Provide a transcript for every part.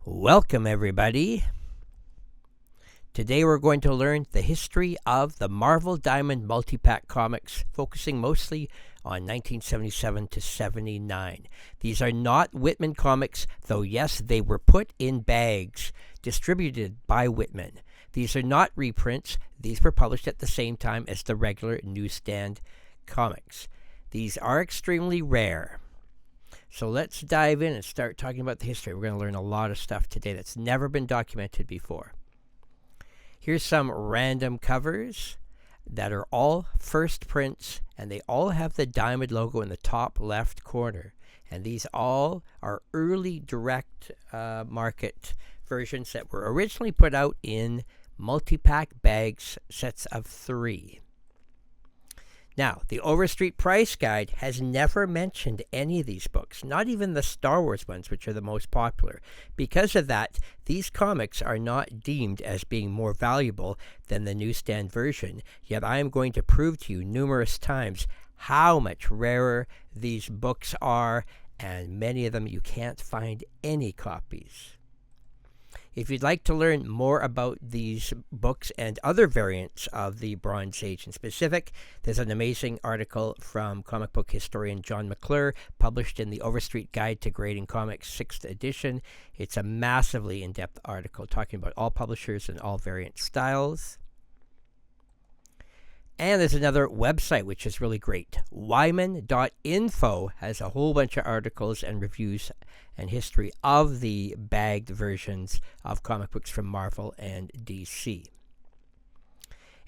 Welcome, everybody. Today we're going to learn the history of the Marvel Diamond Multipack comics, focusing mostly on 1977 to 79. These are not Whitman comics, though yes, they were put in bags, distributed by Whitman. These are not reprints. These were published at the same time as the regular newsstand comics. These are extremely rare. So let's dive in and start talking about the history. We're going to learn a lot of stuff today that's never been documented before. Here's some random covers that are all first prints, and they all have the Diamond logo in the top left corner. And these all are early direct market versions that were originally put out in multi-pack bags, sets of 3. Now, the Overstreet Price Guide has never mentioned any of these books, not even the Star Wars ones, which are the most popular. Because of that, these comics are not deemed as being more valuable than the newsstand version, yet I am going to prove to you numerous times how much rarer these books are, and many of them you can't find any copies. If you'd like to learn more about these books and other variants of the Bronze Age in specific, there's an amazing article from comic book historian John McClure, published in the Overstreet Guide to Grading Comics 6th edition. It's a massively in-depth article talking about all publishers and all variant styles. And there's another website which is really great. Wyman.info has a whole bunch of articles and reviews and history of the bagged versions of comic books from Marvel and DC.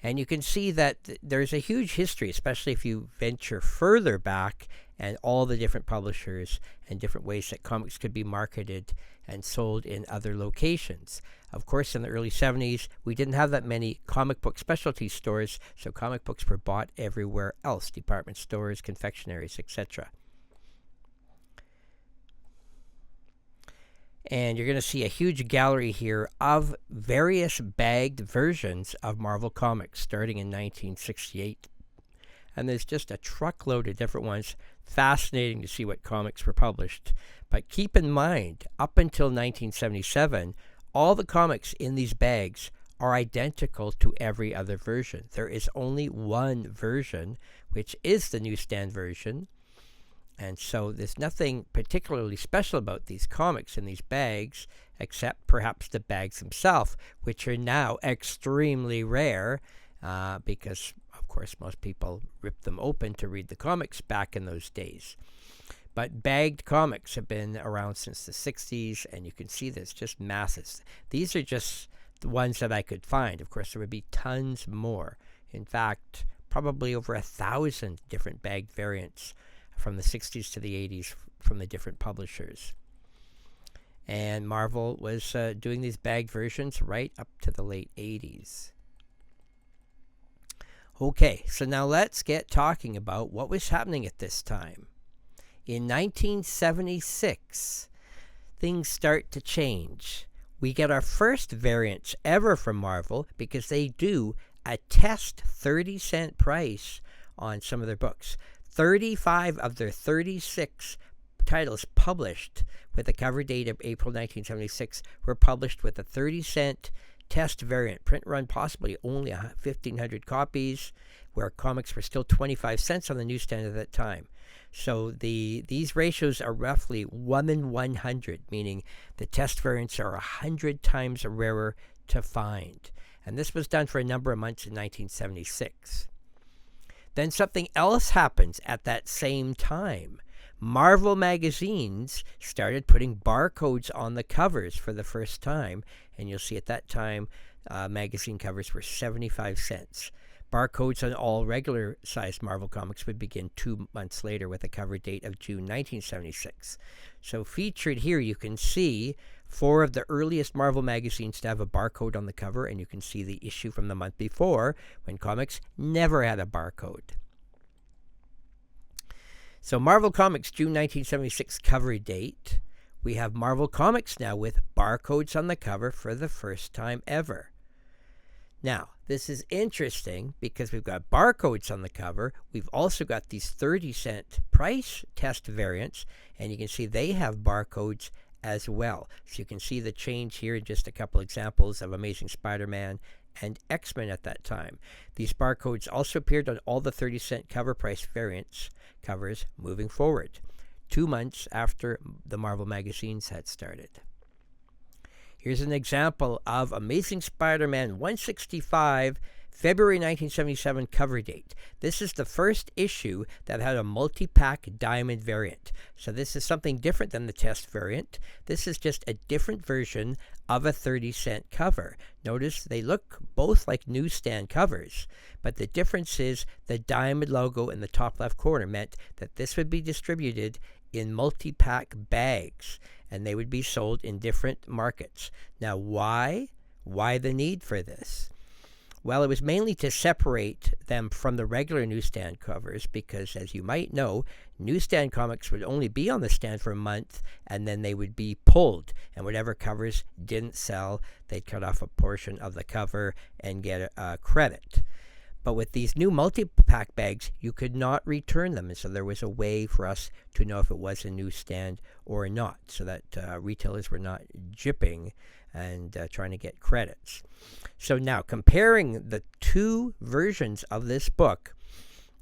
And you can see that there's a huge history, especially if you venture further back, and all the different publishers and different ways that comics could be marketed and sold in other locations. Of course, in the early 70s, we didn't have that many comic book specialty stores, so comic books were bought everywhere else, department stores, confectionaries, etc. And you're going to see a huge gallery here of various bagged versions of Marvel Comics starting in 1968. And there's just a truckload of different ones. Fascinating to see what comics were published. But keep in mind, up until 1977, all the comics in these bags are identical to every other version. There is only one version, which is the newsstand version. And so there's nothing particularly special about these comics in these bags, except perhaps the bags themselves, which are now extremely rare because, of course, most people ripped them open to read the comics back in those days. But bagged comics have been around since the 60s, and you can see there's just masses. These are just the ones that I could find. Of course, there would be tons more. In fact, probably over 1,000 different bagged variants from the 60s to the 80s from the different publishers. And Marvel was doing these bagged versions right up to the late 80s. Okay, so now let's get talking about what was happening at this time. In 1976, things start to change. We get our first variants ever from Marvel because they do a test 30-cent price on some of their books. 35 of their 36 titles published with a cover date of April 1976 were published with a 30-cent test variant, print run possibly only 1,500 copies, where comics were still 25 cents on the newsstand at that time. So these ratios are roughly 1 in 100, meaning the test variants are 100 times rarer to find. And this was done for a number of months in 1976. Then something else happens at that same time. Marvel magazines started putting barcodes on the covers for the first time, and you'll see at that time magazine covers were 75 cents. Barcodes on all regular-sized Marvel comics would begin 2 months later with a cover date of June 1976. So featured here, you can see 4 of the earliest Marvel magazines to have a barcode on the cover, and you can see the issue from the month before when comics never had a barcode. So Marvel Comics, June 1976 cover date. We have Marvel Comics now with barcodes on the cover for the first time ever. Now, this is interesting because we've got barcodes on the cover. We've also got these 30-cent price test variants, and you can see they have barcodes as well. So you can see the change here in just a couple examples of Amazing Spider-Man and X-Men at that time. These barcodes also appeared on all the 30-cent cover price variants covers moving forward, 2 months after the Marvel magazines had started. Here's an example of Amazing Spider-Man 165, February 1977 cover date. This is the first issue that had a multi-pack diamond variant. So this is something different than the test variant. This is just a different version of a 30-cent cover. Notice they look both like newsstand covers, but the difference is the diamond logo in the top left corner meant that this would be distributed in multi-pack bags, and they would be sold in different markets. Now, why? Why the need for this? Well, it was mainly to separate them from the regular newsstand covers because, as you might know, newsstand comics would only be on the stand for a month and then they would be pulled. And whatever covers didn't sell, they'd cut off a portion of the cover and get a credit. But with these new multi-pack bags, you could not return them. And so there was a way for us to know if it was a newsstand or not, so that retailers were not jipping and trying to get credits. So now, comparing the two versions of this book,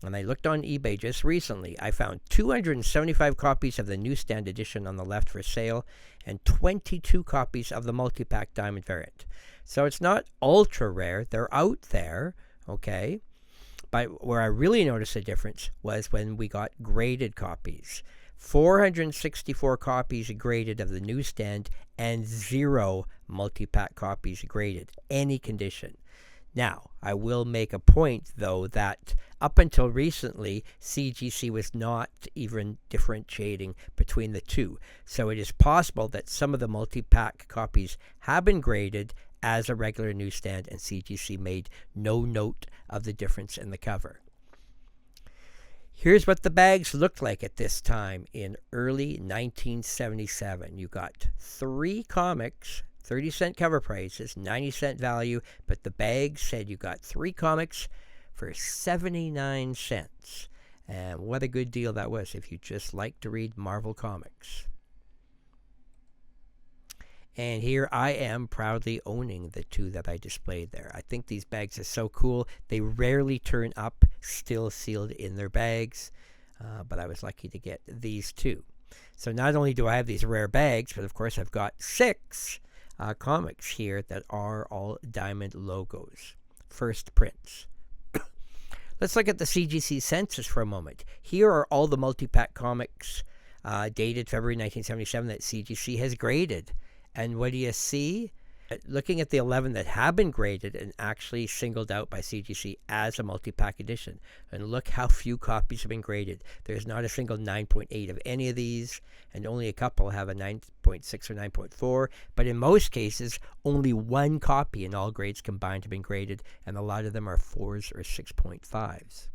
and I looked on eBay just recently, I found 275 copies of the newsstand edition on the left for sale and 22 copies of the multi-pack diamond variant. So it's not ultra rare. They're out there. Okay, but where I really noticed a difference was when we got graded copies. 464 copies graded of the newsstand and 0 multi-pack copies graded, any condition. Now, I will make a point, though, that up until recently, CGC was not even differentiating between the two. So it is possible that some of the multi-pack copies have been graded as a regular newsstand, and CGC made no note of the difference in the cover. Here's what the bags looked like at this time in early 1977. You got 3 comics, 30-cent cover prices, 90-cent value, but the bag said you got 3 comics for 79 cents. And what a good deal that was if you just like to read Marvel Comics. And here I am proudly owning the 2 that I displayed there. I think these bags are so cool. They rarely turn up, still sealed in their bags. But I was lucky to get these 2. So not only do I have these rare bags, but of course I've got 6 comics here that are all diamond logos. First prints. Let's look at the CGC census for a moment. Here are all the multi-pack comics dated February 1977 that CGC has graded. And what do you see? Looking at the 11 that have been graded and actually singled out by CGC as a multi-pack edition. And look how few copies have been graded. There's not a single 9.8 of any of these, and only a couple have a 9.6 or 9.4. But in most cases, only 1 copy in all grades combined have been graded, and a lot of them are 4s or 6.5s.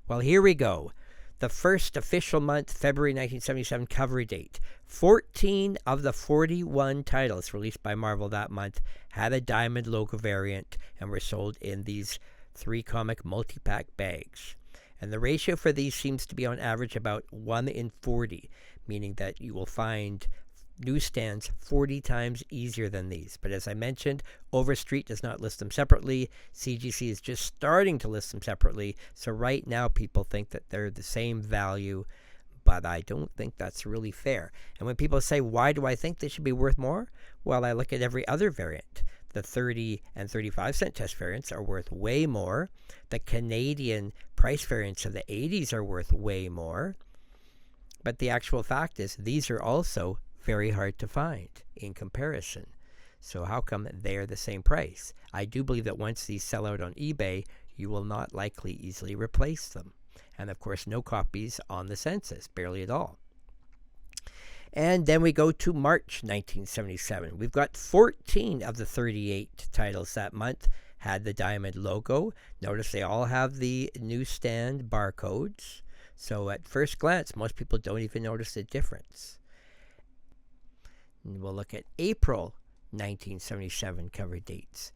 Well, here we go. The first official month, February 1977 cover date. 14 of the 41 titles released by Marvel that month had a diamond logo variant and were sold in these 3 comic multi-pack bags. And the ratio for these seems to be on average about 1 in 40, meaning that you will find newsstands 40 times easier than these. But as I mentioned, Overstreet does not list them separately. CGC is just starting to list them separately. So right now people think that they're the same value, but I don't think that's really fair. And when people say, why do I think they should be worth more? Well, I look at every other variant. The 30 and 35-cent test variants are worth way more. The Canadian price variants of the 80s are worth way more. But the actual fact is these are also very hard to find in comparison. So how come they're the same price? I do believe that once these sell out on eBay, you will not likely easily replace them. And of course, no copies on the census, barely at all. And then we go to March 1977. We've got 14 of the 38 titles that month had the diamond logo. Notice they all have the newsstand barcodes. So at first glance, most people don't even notice the difference. And we'll look at April 1977 cover dates.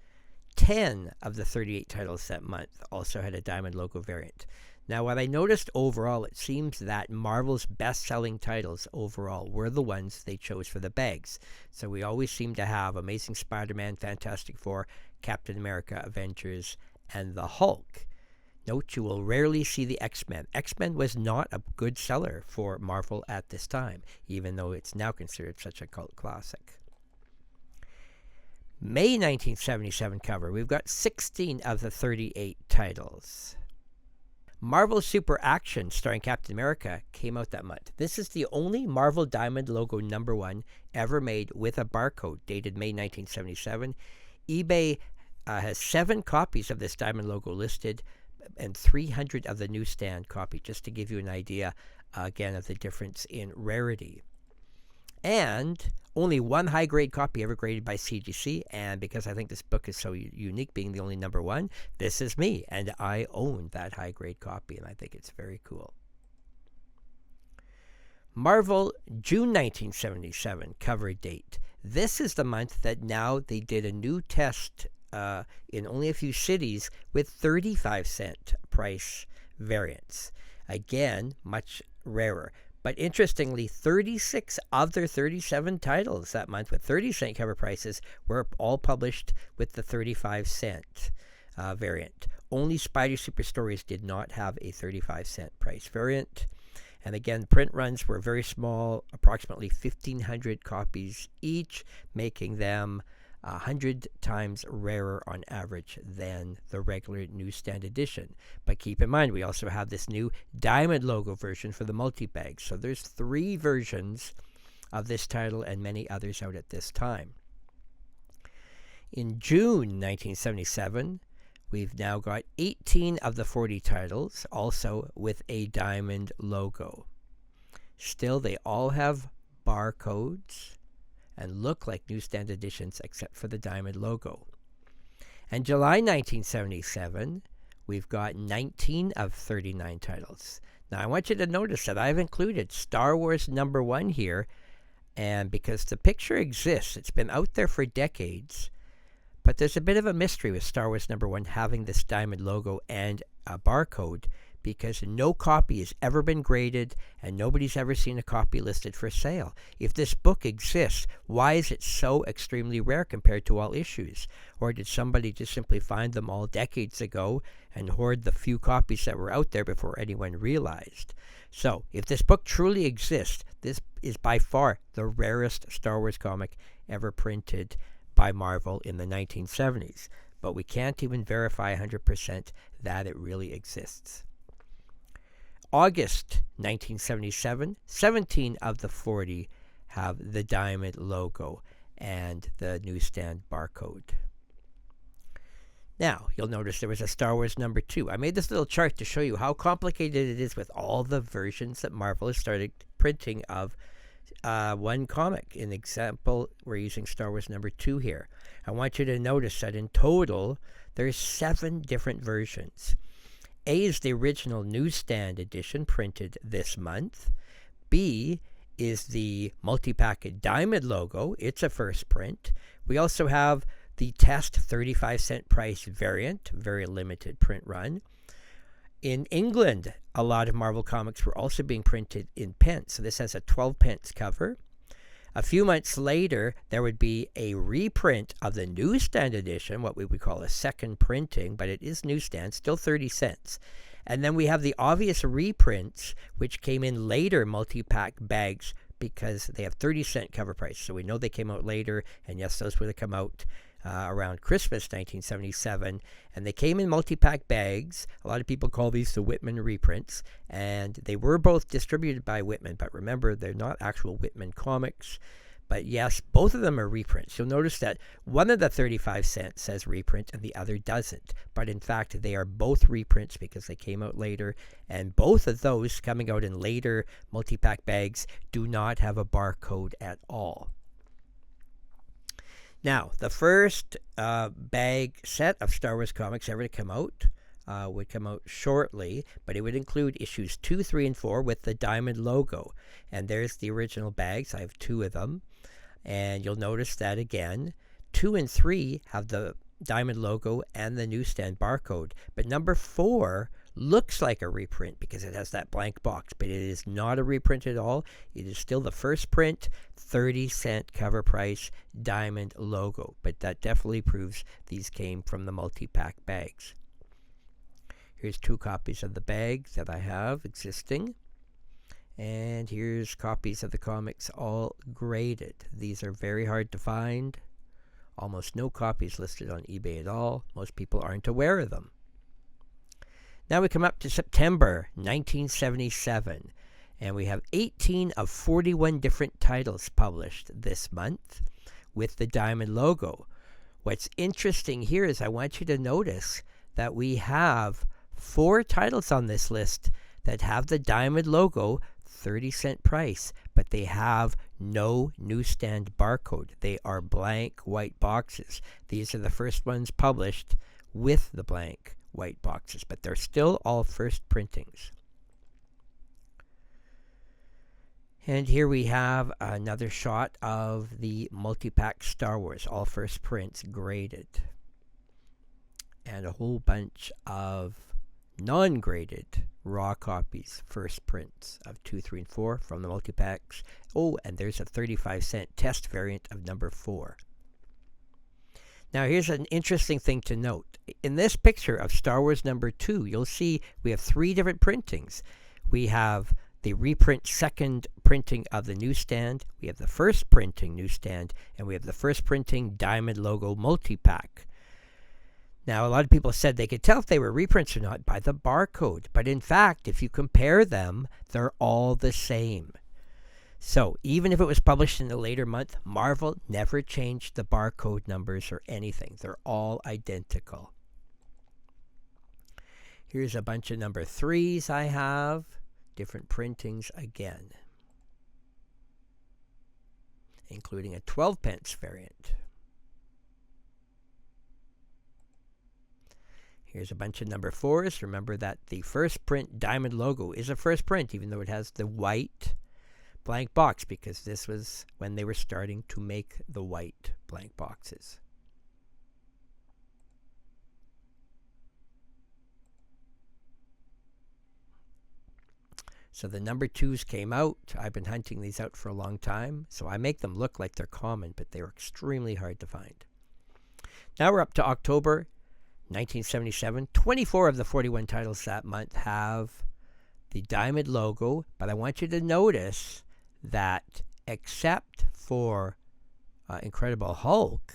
10 of the 38 titles that month also had a diamond logo variant. Now, what I noticed overall, it seems that Marvel's best-selling titles overall were the ones they chose for the bags. So we always seem to have Amazing Spider-Man, Fantastic Four, Captain America, Avengers, and the Hulk. Note, you will rarely see the X-Men. X-Men was not a good seller for Marvel at this time, even though it's now considered such a cult classic. May 1977 cover. We've got 16 of the 38 titles. Marvel Super Action, starring Captain America, came out that month. This is the only Marvel Diamond logo #1 ever made with a barcode, dated May 1977. eBay has 7 copies of this Diamond logo listed, and 300 of the newsstand copy, just to give you an idea, again, of the difference in rarity. And only 1 high-grade copy ever graded by CGC, and because I think this book is so unique, being the only #1, this is me, and I own that high-grade copy, and I think it's very cool. Marvel June 1977 cover date. This is the month that now they did a new test in only a few cities with 35-cent price variants. Again, much rarer. But interestingly, 36 of their 37 titles that month with 30-cent cover prices were all published with the 35-cent variant. Only Spidey Super Stories did not have a 35-cent price variant. And again, print runs were very small, approximately 1,500 copies each, making them 100 times rarer on average than the regular newsstand edition. But keep in mind, we also have this new Diamond logo version for the multi-bag. So there's 3 versions of this title and many others out at this time. In June 1977, we've now got 18 of the 40 titles, also with a Diamond logo. Still, they all have barcodes and look like newsstand editions except for the Diamond logo. And July 1977, we've got 19 of 39 titles. Now, I want you to notice that I've included Star Wars #1 here, and because the picture exists, it's been out there for decades, but there's a bit of a mystery with Star Wars #1 having this Diamond logo and a barcode, because no copy has ever been graded and nobody's ever seen a copy listed for sale. If this book exists, why is it so extremely rare compared to all issues? Or did somebody just simply find them all decades ago and hoard the few copies that were out there before anyone realized? So, if this book truly exists, this is by far the rarest Star Wars comic ever printed by Marvel in the 1970s. But we can't even verify 100% that it really exists. August 1977, 17 of the 40 have the Diamond logo and the newsstand barcode. Now, you'll notice there was a Star Wars #2. I made this little chart to show you how complicated it is with all the versions that Marvel has started printing of one comic. In example, we're using Star Wars #2 here. I want you to notice that in total, there's 7 different versions. A is the original newsstand edition printed this month. B is the multi-pack Diamond logo. It's a first print. We also have the test 35-cent price variant, very limited print run. In England, a lot of Marvel comics were also being printed in pence. So this has a 12-pence cover. A few months later, there would be a reprint of the newsstand edition, what we would call a second printing, but it is newsstand, still 30 cents. And then we have the obvious reprints, which came in later multi-pack bags because they have 30-cent cover price. So we know they came out later, and yes, those would have come out around Christmas 1977, and they came in multi-pack bags. A lot of people call these the Whitman reprints, and they were both distributed by Whitman, but remember, they're not actual Whitman comics. But yes, both of them are reprints. You'll notice that one of the 35 cents says reprint and the other doesn't, but in fact, they are both reprints because they came out later, and both of those coming out in later multi-pack bags do not have a barcode at all. Now, the first bag set of Star Wars comics ever to come out would come out shortly, but it would include issues 2, 3, and 4 with the Diamond logo. And there's the original bags. I have 2 of them. And you'll notice that again, 2 and 3 have the Diamond logo and the newsstand barcode. But number 4 looks like a reprint because it has that blank box, but it is not a reprint at all. It is still the first print, 30-cent cover price, diamond logo. But that definitely proves these came from the multi-pack bags. Here's 2 copies of the bag that I have existing. And here's copies of the comics all graded. These are very hard to find. Almost no copies listed on eBay at all. Most people aren't aware of them. Now we come up to September 1977, and we have 18 of 41 different titles published this month with the diamond logo. What's interesting here is I want you to notice that we have 4 titles on this list that have the diamond logo, 30-cent price, but they have no newsstand barcode. They are blank white boxes. These are the first ones published with the blank white boxes, but they're still all first printings. And here we have another shot of the multi-pack Star Wars, all first prints graded. And a whole bunch of non-graded raw copies, first prints of 2, 3, and 4 from the multi-packs. Oh, and there's a 35-cent test variant of number 4. Now, here's an interesting thing to note. In this picture of Star Wars number 2, you'll see we have 3 different printings. We have the reprint second printing of the newsstand, we have the first printing newsstand, and we have the first printing diamond logo multi-pack. Now, a lot of people said they could tell if they were reprints or not by the barcode. But in fact, if you compare them, they're all the same. So, even if it was published in a later month, Marvel never changed the barcode numbers or anything. They're all identical. Here's a bunch of number 3s I have. Different printings again. Including a 12-pence variant. Here's a bunch of number 4s. Remember that the first print diamond logo is a first print, even though it has the white blank box, because this was when they were starting to make the white blank boxes. So the number 2s came out. I've been hunting these out for a long time, so I make them look like they're common, but they're extremely hard to find. Now we're up to October 1977. 24 of the 41 titles that month have the diamond logo, but I want you to notice that except for Incredible Hulk,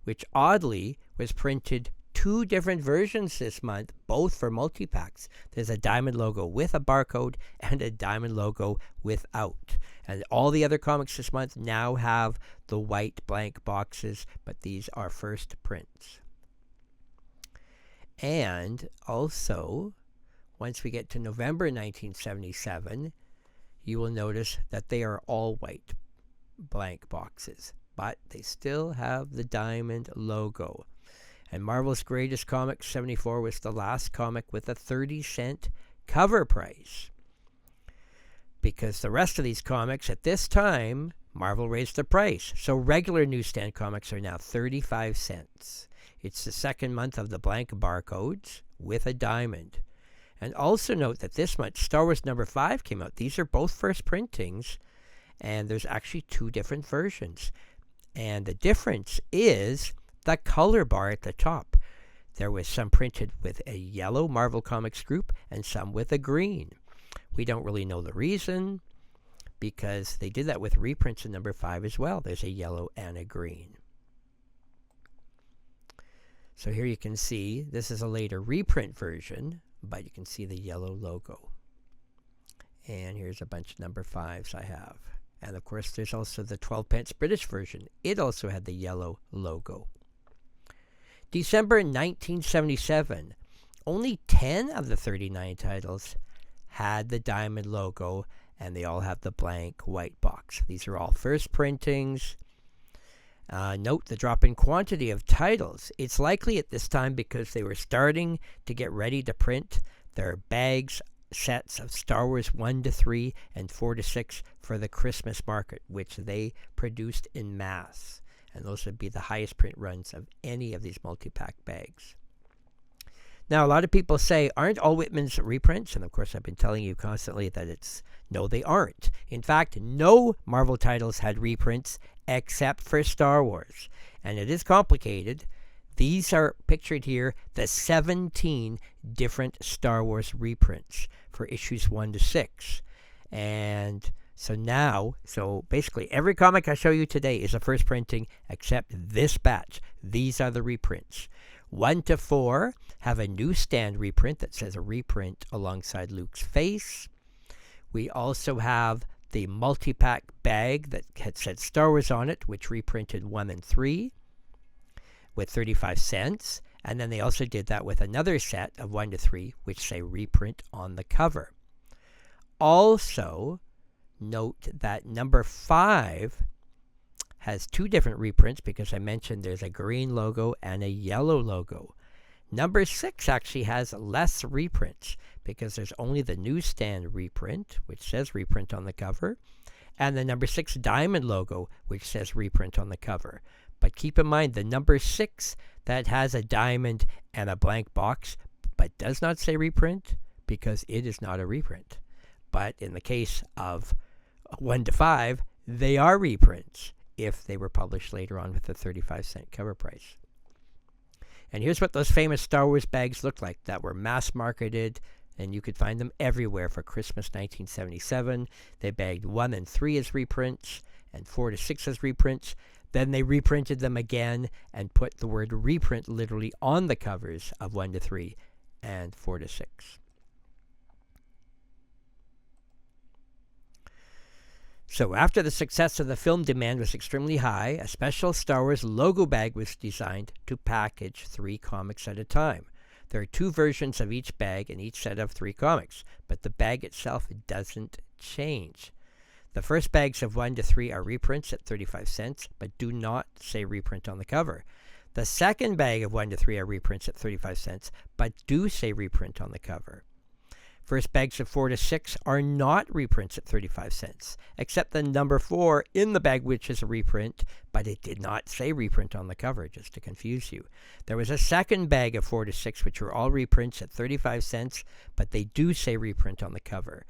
which oddly was printed 2 different versions this month, both for multi-packs. There's a diamond logo with a barcode and a diamond logo without. And all the other comics this month now have the white blank boxes, but these are first prints. And also, once we get to November 1977, you will notice that they are all white blank boxes, but they still have the diamond logo. And Marvel's Greatest Comics 74 was the last comic with a 30-cent cover price. Because the rest of these comics at this time, Marvel raised the price. So regular newsstand comics are now 35 cents. It's the second month of the blank barcodes with a diamond. And also note that this month, Star Wars number 5 came out. These are both first printings, and there's actually 2 different versions. And the difference is the color bar at the top. There was some printed with a yellow Marvel Comics group and some with a green. We don't really know the reason, because they did that with reprints in number 5 as well. There's a yellow and a green. So here you can see, this is a later reprint version, but you can see the yellow logo. And here's a bunch of number 5s I have. And of course, there's also the 12-pence British version. It also had the yellow logo. December 1977, only 10 of the 39 titles had the diamond logo, and they all have the blank white box. These are all first printings. Note the drop in quantity of titles. It's likely at this time because they were starting to get ready to print their bags sets of Star Wars 1 to 3 and 4 to 6 for the Christmas market, which they produced in mass. And those would be the highest print runs of any of these multi-pack bags. Now, a lot of people say, aren't all Whitman's reprints? And of course, I've been telling you constantly that no, they aren't. In fact, no Marvel titles had reprints except for Star Wars. And it is complicated. These are pictured here, the 17 different Star Wars reprints for issues 1 to 6. And so basically every comic I show you today is a first printing except this batch. These are the reprints. 1 to 4 have a newsstand reprint that says a reprint alongside Luke's face. We also have the multi-pack bag that had said Star Wars on it, which reprinted 1 and 3 with 35 cents. And then they also did that with another set of 1 to 3, which say reprint on the cover. Also, note that number 5 has 2 different reprints because I mentioned there's a green logo and a yellow logo. Number 6 actually has less reprints because there's only the newsstand reprint, which says reprint on the cover, and the number 6 diamond logo, which says reprint on the cover. But keep in mind the number 6 that has a diamond and a blank box but does not say reprint because it is not a reprint. But in the case of 1 to 5, they are reprints if they were published later on with a 35-cent cover price. And here's what those famous Star Wars bags looked like that were mass marketed, and you could find them everywhere for Christmas 1977. They bagged 1 and 3 as reprints and 4 to 6 as reprints. Then they reprinted them again and put the word reprint literally on the covers of 1 to 3 and 4 to 6. So after the success of the film, demand was extremely high. A special Star Wars logo bag was designed to package 3 comics at a time. There are 2 versions of each bag in each set of 3 comics, but the bag itself doesn't change. The first bags of 1 to 3 are reprints at 35 cents, but do not say reprint on the cover. The second bag of 1 to 3 are reprints at 35 cents, but do say reprint on the cover. First bags of 4 to 6 are not reprints at 35 cents, except the number 4 in the bag, which is a reprint, but it did not say reprint on the cover, just to confuse you. There was a second bag of 4 to 6, which were all reprints at 35 cents, but they do say reprint on the cover.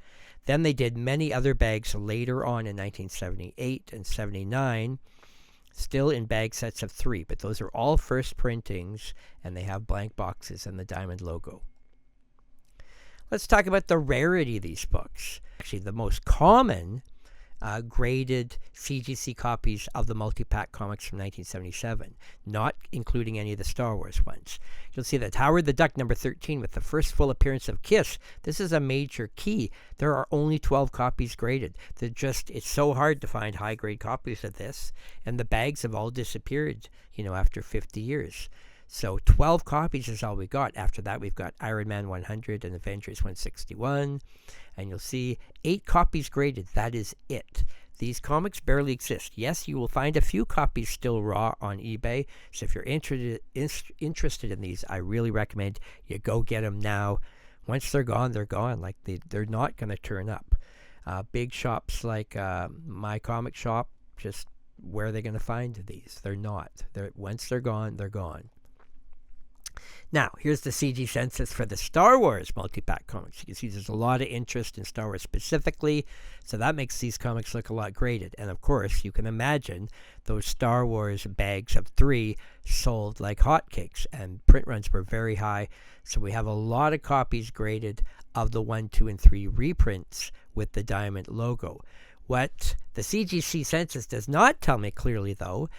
Then they did many other bags later on in 1978 and 79, still in bag sets of 3, but those are all first printings, and they have blank boxes and the diamond logo. Let's talk about the rarity of these books. Actually, the most common graded CGC copies of the multi-pack comics from 1977, not including any of the Star Wars ones. You'll see that Howard the Duck number 13 with the first full appearance of Kiss. This is a major key. There are only 12 copies graded. It's so hard to find high-grade copies of this, and the bags have all disappeared, after 50 years. So 12 copies is all we got. After that, we've got Iron Man 100 and Avengers 161. And you'll see 8 copies graded. That is it. These comics barely exist. Yes, you will find a few copies still raw on eBay. So if you're interested in these, I really recommend you go get them now. Once they're gone, they're gone. Like they're not going to turn up. Big shops like My Comic Shop, just where are they going to find these? They're not. Once they're gone, they're gone. Now, here's the CG census for the Star Wars multi-pack comics. You can see there's a lot of interest in Star Wars specifically, so that makes these comics look a lot graded. And of course, you can imagine those Star Wars bags of 3 sold like hotcakes, and print runs were very high. So we have a lot of copies graded of the 1, 2, and 3 reprints with the diamond logo. What the CGC census does not tell me clearly, though,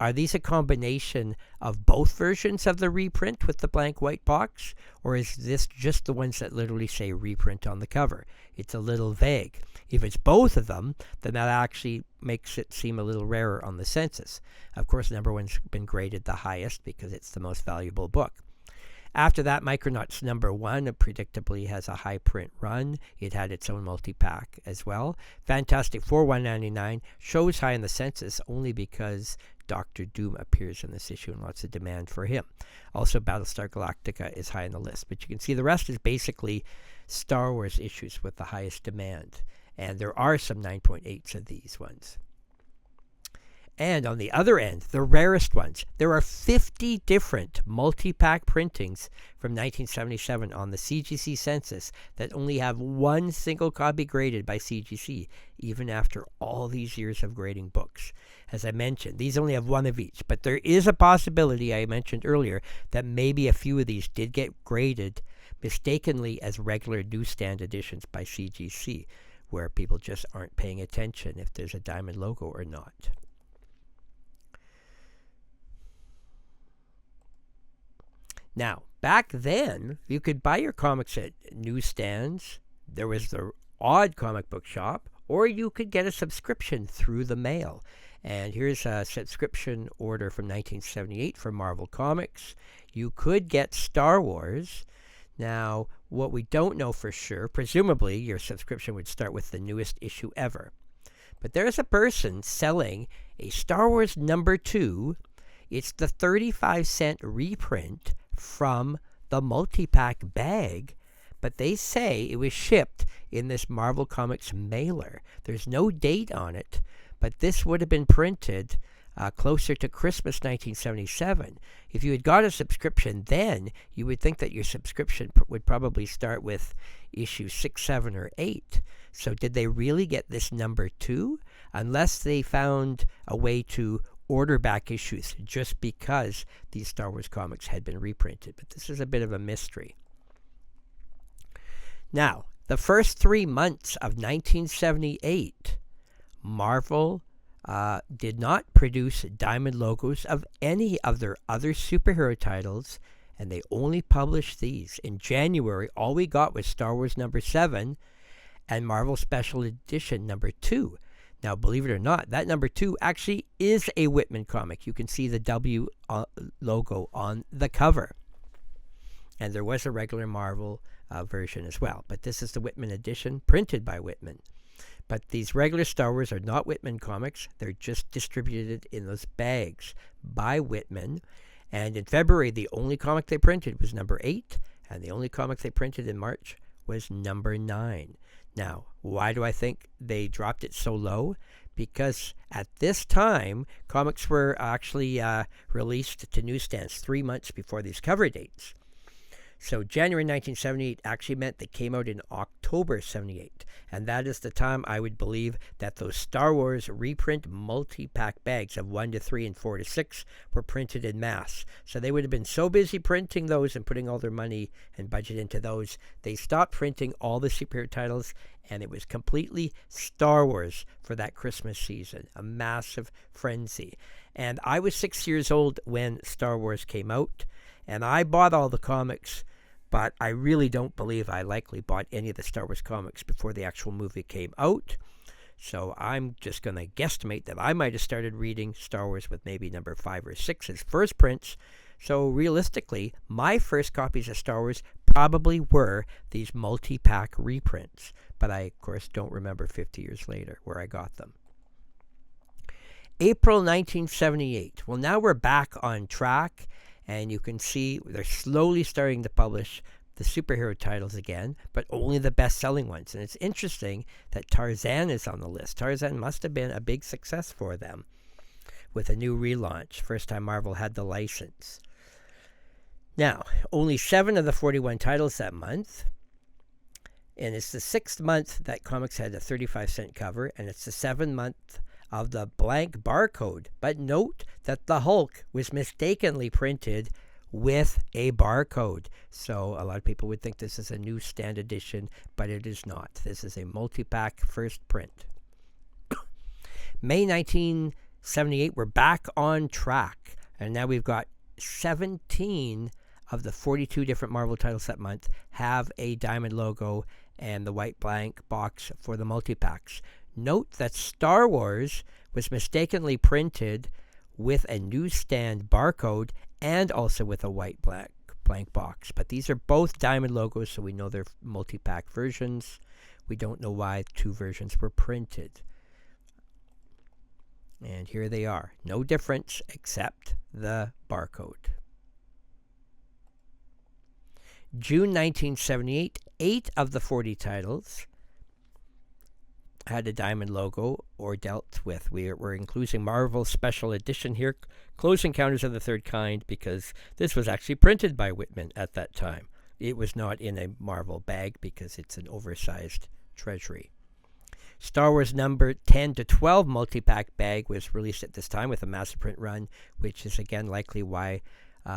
are these a combination of both versions of the reprint with the blank white box, or is this just the ones that literally say reprint on the cover? It's a little vague. If it's both of them, then that actually makes it seem a little rarer on the census. Of course, number 1's been graded the highest because it's the most valuable book. After that, Micronauts number 1 predictably has a high print run. It had its own multi-pack as well. Fantastic Four 199 shows high in the census only because Doctor Doom appears in this issue and lots of demand for him. Also, Battlestar Galactica is high on the list. But you can see the rest is basically Star Wars issues with the highest demand. And there are some 9.8s of these ones. And on the other end, the rarest ones. There are 50 different multi-pack printings from 1977 on the CGC census that only have one single copy graded by CGC, even after all these years of grading books. As I mentioned, these only have one of each, but there is a possibility, I mentioned earlier, that maybe a few of these did get graded mistakenly as regular newsstand editions by CGC, where people just aren't paying attention if there's a diamond logo or not. Now, back then, you could buy your comics at newsstands. There was the odd comic book shop, or you could get a subscription through the mail. And here's a subscription order from 1978 for Marvel Comics. You could get Star Wars. Now, what we don't know for sure, presumably your subscription would start with the newest issue ever. But there's a person selling a Star Wars number 2. It's the 35-cent reprint from the multi-pack bag, but they say it was shipped in this Marvel Comics mailer. There's no date on it, but this would have been printed closer to Christmas 1977. If you had got a subscription then, you would think that your subscription would probably start with issue 6, 7, or 8. So did they really get this number 2? Unless they found a way to order back issues just because these Star Wars comics had been reprinted. But this is a bit of a mystery. Now, the first 3 months of 1978, Marvel did not produce diamond logos of any of their other superhero titles, and they only published these. In January, all we got was Star Wars number 7 and Marvel Special Edition number 2. Now, believe it or not, that number 2 actually is a Whitman comic. You can see the W logo on the cover. And there was a regular Marvel version as well. But this is the Whitman edition, printed by Whitman. But these regular Star Wars are not Whitman comics. They're just distributed in those bags by Whitman. And in February, the only comic they printed was number 8. And the only comic they printed in March was number 9. Now, why do I think they dropped it so low? Because at this time, comics were actually released to newsstands 3 months before these cover dates. So January 1978 actually meant they came out in October 78. And that is the time I would believe that those Star Wars reprint multi-pack bags of 1 to 3 and 4 to 6 were printed in mass. So they would have been so busy printing those and putting all their money and budget into those, they stopped printing all the superhero titles, and it was completely Star Wars for that Christmas season. A massive frenzy. And I was 6 years old when Star Wars came out, and I bought all the comics, but I really don't believe I likely bought any of the Star Wars comics before the actual movie came out. So I'm just going to guesstimate that I might have started reading Star Wars with maybe number 5 or 6 as first prints. So realistically, my first copies of Star Wars probably were these multi-pack reprints. But I, of course, don't remember 50 years later where I got them. April 1978. Well, now we're back on track. And you can see they're slowly starting to publish the superhero titles again, but only the best-selling ones. And it's interesting that Tarzan is on the list. Tarzan must have been a big success for them with a new relaunch. First time Marvel had the license. Now, only 7 of the 41 titles that month. And it's the 6th month that comics had a 35-cent cover, and it's the 7th month of the blank barcode. But note that the Hulk was mistakenly printed with a barcode. So a lot of people would think this is a newsstand edition, but it is not. This is a multi-pack first print. May 1978, we're back on track. And now we've got 17 of the 42 different Marvel titles that month have a diamond logo and the white blank box for the multi-packs. Note that Star Wars was mistakenly printed with a newsstand barcode and also with a white blank box. But these are both diamond logos, so we know they're multi-pack versions. We don't know why 2 versions were printed. And here they are. No difference except the barcode. June 1978, 8 of the 40 titles had a diamond logo or dealt with. We're including Marvel Special Edition here, Close Encounters of the Third Kind, because this was actually printed by Whitman at that time. It was not in a Marvel bag because it's an oversized treasury. Star Wars number 10 to 12 multi-pack bag was released at this time with a master print run, which is again likely why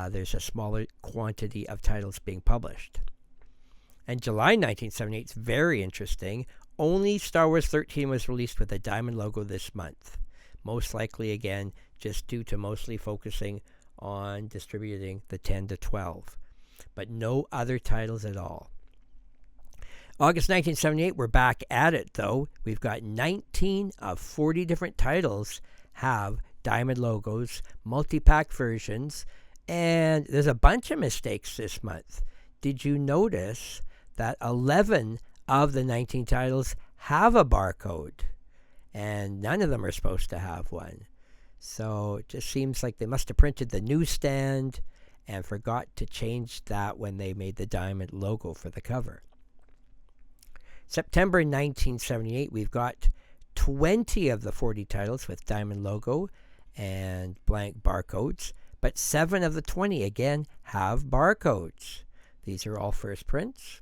there's a smaller quantity of titles being published. And July 1978 is very interesting. Only Star Wars 13 was released with a diamond logo this month. Most likely, again, just due to mostly focusing on distributing the 10 to 12. But no other titles at all. August 1978, we're back at it, though. We've got 19 of 40 different titles have diamond logos, multi-pack versions, and there's a bunch of mistakes this month. Did you notice that 11 of the 19 titles have a barcode, and none of them are supposed to have one? So it just seems like they must have printed the newsstand and forgot to change that when they made the diamond logo for the cover. September 1978, we've got 20 of the 40 titles with diamond logo and blank barcodes, but 7 of the 20, again, have barcodes. These are all first prints.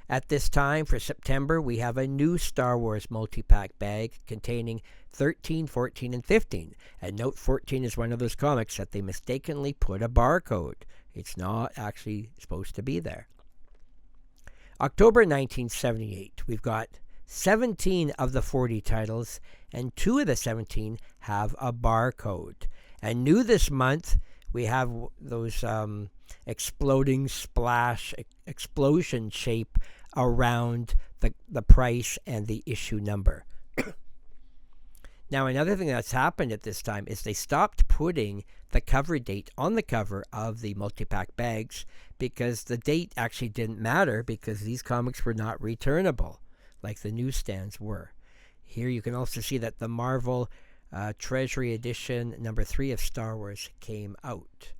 At this time, for September, we have a new Star Wars multi-pack bag containing 13, 14, and 15. And note 14 is one of those comics that they mistakenly put a barcode. It's not actually supposed to be there. October 1978, we've got 17 of the 40 titles, and 2 of the 17 have a barcode. And new this month, we have those exploding splash, explosion shape around the price and the issue number. Now, another thing that's happened at this time is they stopped putting the cover date on the cover of the multi-pack bags because the date actually didn't matter because these comics were not returnable like the newsstands were. Here you can also see that the Marvel Treasury Edition number 3 of Star Wars came out.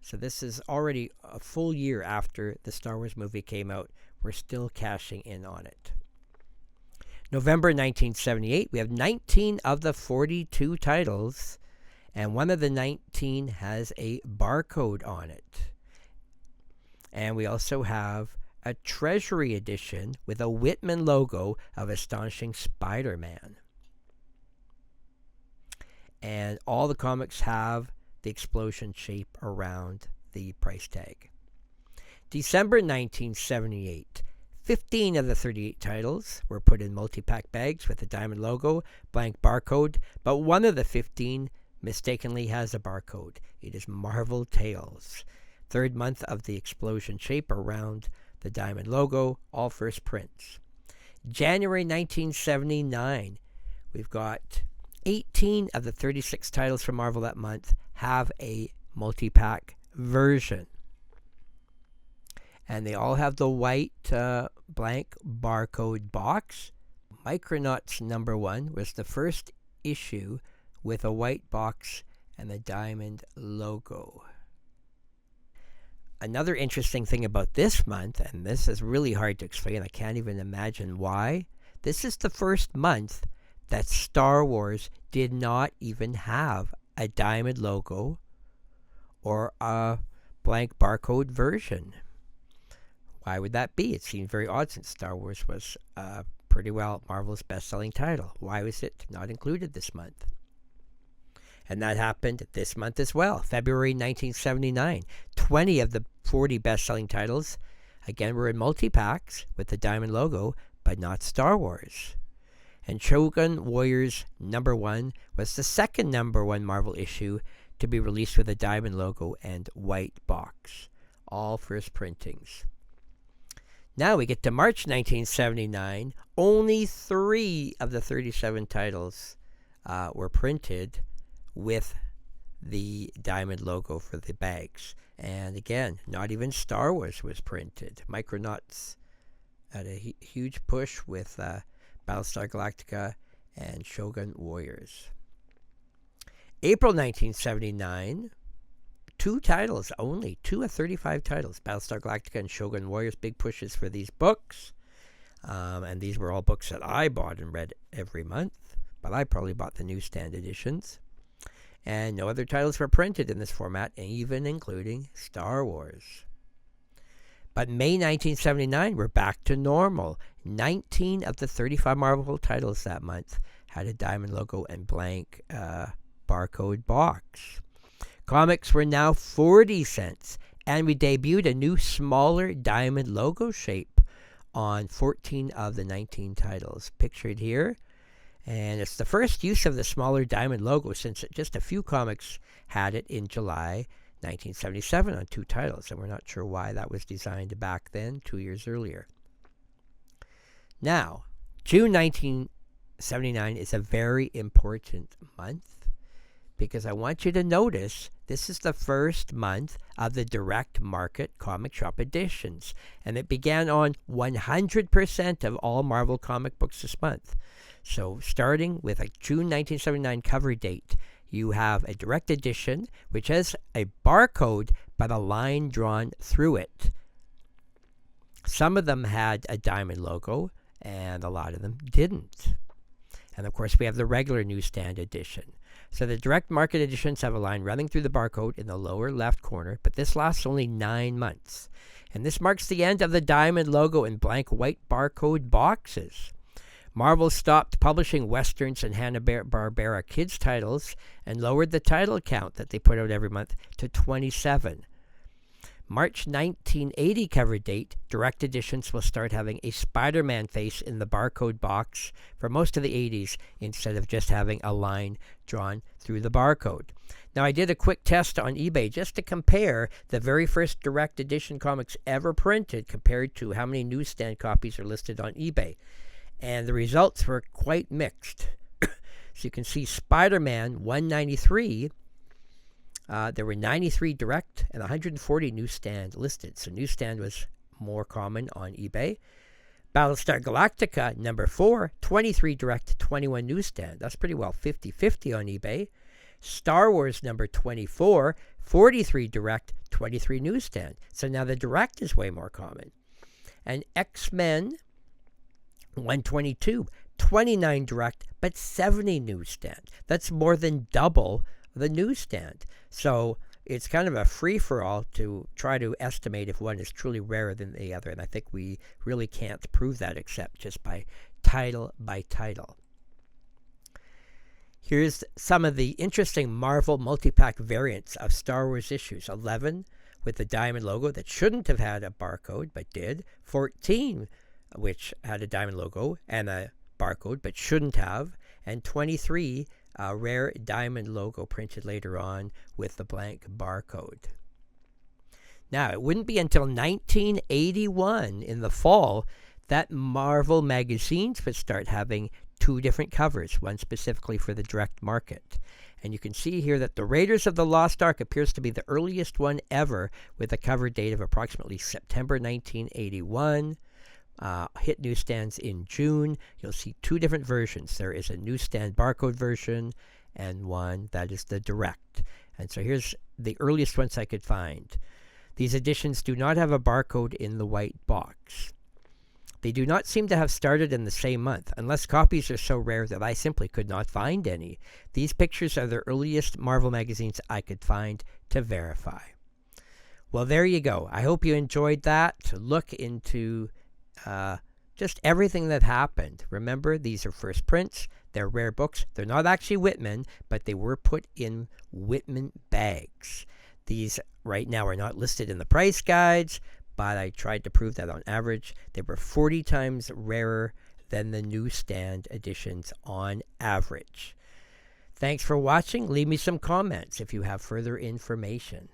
So this is already a full year after the Star Wars movie came out. We're still cashing in on it. November 1978, we have 19 of the 42 titles, and one of the 19 has a barcode on it. And we also have a Treasury Edition with a Whitman logo of Astonishing Spider-Man. And all the comics have the explosion shape around the price tag. December 1978, 15 of the 38 titles were put in multi-pack bags with a diamond logo, blank barcode, but one of the 15 mistakenly has a barcode. It is Marvel Tales. Third month of the explosion shape around the diamond logo, all first prints. January 1979, we've got 18 of the 36 titles from Marvel that month have a multi-pack version. And they all have the white blank barcode box. Micronauts number 1 was the first issue with a white box and the diamond logo. Another interesting thing about this month, and this is really hard to explain, I can't even imagine why, this is the first month that Star Wars did not even have a diamond logo or a blank barcode version. Why would that be? It seemed very odd since Star Wars was pretty well Marvel's best-selling title. Why was it not included this month? And that happened this month as well, February 1979. 20 of the 40 best-selling titles, again, were in multi-packs with the diamond logo, but not Star Wars. And Shogun Warriors number 1 was the second number 1 Marvel issue to be released with a diamond logo and white box. All first printings. Now we get to March 1979. Only 3 of the 37 titles were printed with the diamond logo for the bags. And again, not even Star Wars was printed. Micronauts had a huge push with Battlestar Galactica and Shogun Warriors. April 1979, 2 titles only, 2 of 35 titles, Battlestar Galactica and Shogun Warriors, big pushes for these books. And these were all books that I bought and read every month, but I probably bought the newsstand editions. And no other titles were printed in this format, even including Star Wars. But May 1979, we're back to normal. 19 of the 35 Marvel titles that month had a diamond logo and blank barcode box. Comics were now 40 cents, and we debuted a new, smaller diamond logo shape on 14 of the 19 titles, pictured here. And it's the first use of the smaller diamond logo since just a few comics had it in July 1977 on 2 titles, and we're not sure why that was designed back then, 2 years earlier. Now, June 1979 is a very important month because I want you to notice this is the first month of the direct market comic shop editions, and it began on 100% of all Marvel comic books this month. So starting with a June 1979 cover date, you have a direct edition which has a barcode but a line drawn through it. Some of them had a diamond logo and a lot of them didn't. And of course we have the regular newsstand edition. So the direct market editions have a line running through the barcode in the lower left corner, but this lasts only 9 months. And this marks the end of the diamond logo and blank white barcode boxes. Marvel stopped publishing Westerns and Hanna-Barbera kids titles and lowered the title count that they put out every month to 27. March 1980 cover date, direct editions will start having a Spider-Man face in the barcode box for most of the 80s instead of just having a line drawn through the barcode. Now, I did a quick test on eBay just to compare the very first direct edition comics ever printed compared to how many newsstand copies are listed on eBay. And the results were quite mixed. So you can see Spider-Man 193, there were 93 direct and 140 newsstand listed. So newsstand was more common on eBay. Battlestar Galactica, number 4, 23 direct, 21 newsstand. That's pretty well 50-50 on eBay. Star Wars, number 24, 43 direct, 23 newsstand. So now the direct is way more common. And X-Men 122, 29 direct, but 70 newsstand. That's more than double the newsstand. So it's kind of a free-for-all to try to estimate if one is truly rarer than the other, and I think we really can't prove that except just by title. Here's some of the interesting Marvel multi-pack variants of Star Wars issues. 11 with the diamond logo that shouldn't have had a barcode but did. 14 which had a diamond logo and a barcode but shouldn't have. And 23 a rare diamond logo printed later on with the blank barcode. Now, it wouldn't be until 1981 in the fall that Marvel magazines would start having 2 different covers, one specifically for the direct market. And you can see here that the Raiders of the Lost Ark appears to be the earliest one ever with a cover date of approximately September 1981. Hit newsstands in June. You'll see 2 different versions. There is a newsstand barcode version and one that is the direct. And so here's the earliest ones I could find. These editions do not have a barcode in the white box. They do not seem to have started in the same month, unless copies are so rare that I simply could not find any. These pictures are the earliest Marvel magazines I could find to verify. Well, there you go. I hope you enjoyed that. To look into just everything that happened. Remember, these are first prints. They're rare books. They're not actually Whitman, but they were put in Whitman bags. These right now are not listed in the price guides, but I tried to prove that on average they were 40 times rarer than the newsstand editions on average. Thanks for watching. Leave me some comments if you have further information.